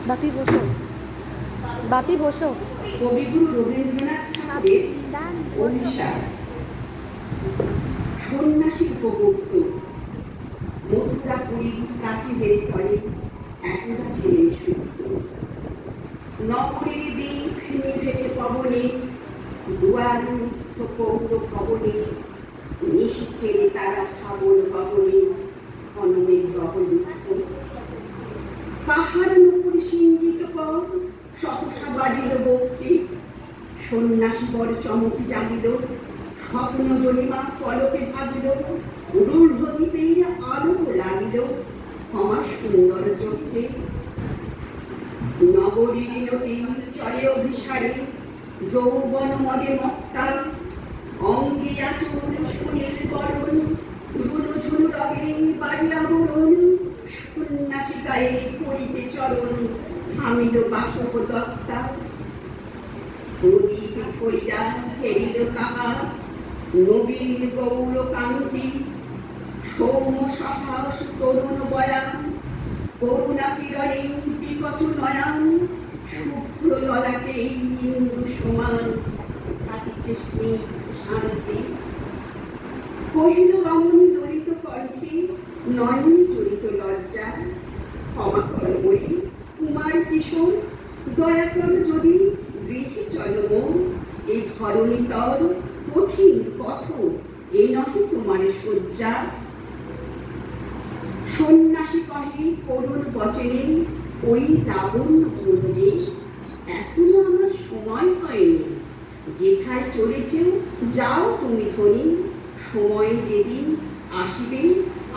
বাপি বসো, বাপি বসো। কবিগুরু রবীন্দ্রনাথ ঠাকুরের অভিশাপ। সন্ন্যাসী উপভোক্ত মথুরা পুরী কাছে তলে একদা ছিলেন সুপ্ত। নগরীর দ্বীপ নিভেছে পবনে, দুয়ার রুদ্ধ পৌর ভবনে, নিশীথের তারা শ্রাবণ ভবনে অনমের রহলুপ্ত। পাহাড় নুপুর সিঞ্জিত পথ সহসা বাজিল বক্ষে, সন্ন্যাসী বড় চমক জাগিল, স্বপ্ন জনিমা পলকে ভাবিল, রূঢ় দ্বীপের আলো লাগিল ক্ষমা সুন্দর চোখে। নগরীর নদী চলে অভিসারে, যৌবন মদে মত্তা, অঙ্গে আচল সুনীল বরণ, রুনু ঝুনু রবে বাড়িয়া বরণ, সন্ন্যাসী গায়ে পড়িতে চরণ, থামিল বাসব দত্তা। প্রদীপ করিয়া ফেরিল কাহা, নবীন গৌর কান্তি, সৌম্য সাহস তরুণ বয়ান, করুণা কিরণে বিকচ নয়ন, শুভ্র ললাটে ইন্দু সমান থাকিছে স্নিগ্ধ শান্তি। কহিল রমণী ললিত কণ্ঠে, নয়নে জড়িত লজ্জা, ক্ষমা কর বলি কুমার কিশোর, দয়া কর যদি গৃহে চল মন, এই ধরণী তর কঠিন কঠোর এ নহে তোমার শয্যা। সন্ন্যাসী কহে করুণ বচনে, ওই লাবণ্য ব্রজে এখনো আমার সময় হয়নি, যেথায় চলেছেও যাও তুমি ধনী, সময় যেদিন আসিবে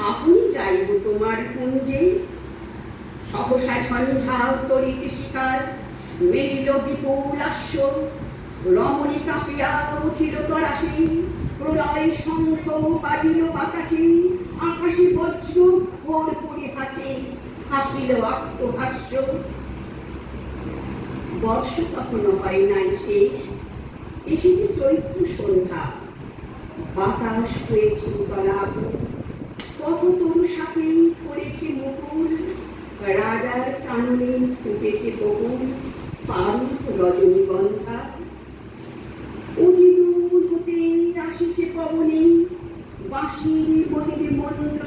আপনি যাইব তোমার কুঞ্জে। সহসা ঝঞ্ঝাও তরিত শিকার, মেলিল বিপুল আস্য, রমণী কাঁপিয়া উঠিল তরাসি, প্রলয় শঙ্খ বাজিল বাতাসে, আকাশে বজ্র ঘোর পরিহাসে, হাসিল আত্মহাস্য। বর্ষ কখনো হয় নাই শেষ, এসেছে চৈত্র সন্ধ্যা, বাতাস হয়েছে উতলাভ, কত তরু শাকে ধরেছে মুকুল, রাজার কাননে ফুটেছে বহুল পারুল রজনীগন্ধা। অতি দূর হতে আসিছে পবনে বাঁশির মনির মন্ত্র,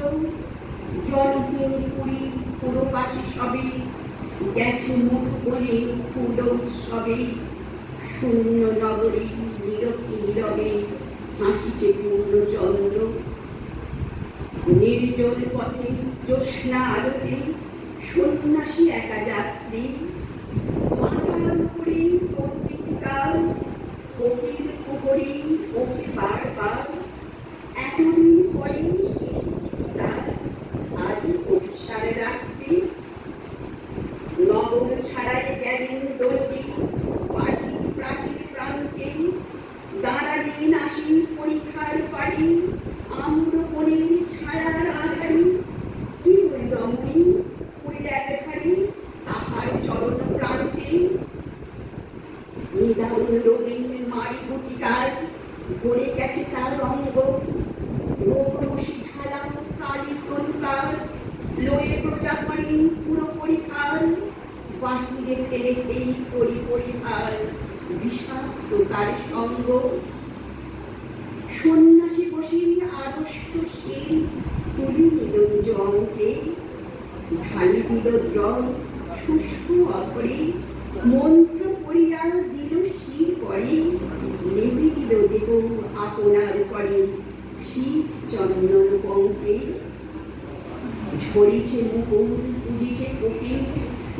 জনহীন পুরী পুরবাসী সবে গেছে মুখ বলে ফুল উৎসবে, শূন্য নগরী নীরবে নীরবে হাসিছে পূর্ণচন্দ্র। নির্জন পথে জ্যোৎস্না আলোতে সন্ন্যাসী একা যাত্রী, মাথার উপরে তরুণীকার কোকিল কুহরি ওকে বারবার, এতদিন পরে তার আজ অভিসার রাত্রি। নগর ছাড়াই গেলেন দণ্ডী বাড়ি প্রাচীর প্রান্তে, দাঁড়ালেন আসি পরীক্ষার পাড়ি, আম্রবনের ছায়ার আধারে, কি ওই রমণী পুরীর একধারে তাহার চরণ প্রান্তে। নিদারুণ রোগীর মারি গুটিকার ভরে গেছে তার অঙ্গ, রোগরসী ঢালা কালী তরুকার, লয়ে প্রজাপণি পুরো পরিহার, বাহিরে ফেলেছে পরিহার বিষাক্ত তার সঙ্গ। সন্ন্যাসী বসে আড়ষ্ট শির তুলি নিল নিজ অঙ্কে, ঢালি দিল জল শুষ্ক অধরে, মন্ত্র পড়িয়া দিল শির পরে, লেপে দিল দেহ আপনার করে শীত চন্দন পঙ্কে। ঝরিছে মুকুল উদিছে কোকিল,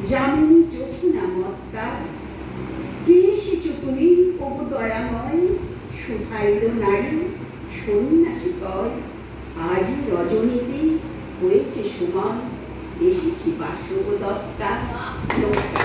যামিনী জোছনা মত্তা, কে এসেছ তুমি ওগো দয়াময়, শুধাইল নারী সন্ন্যাসী কয়, আজই রজনীতে হয়েছে সময়, এসেছি বাসব দত্তা। নমস্কার।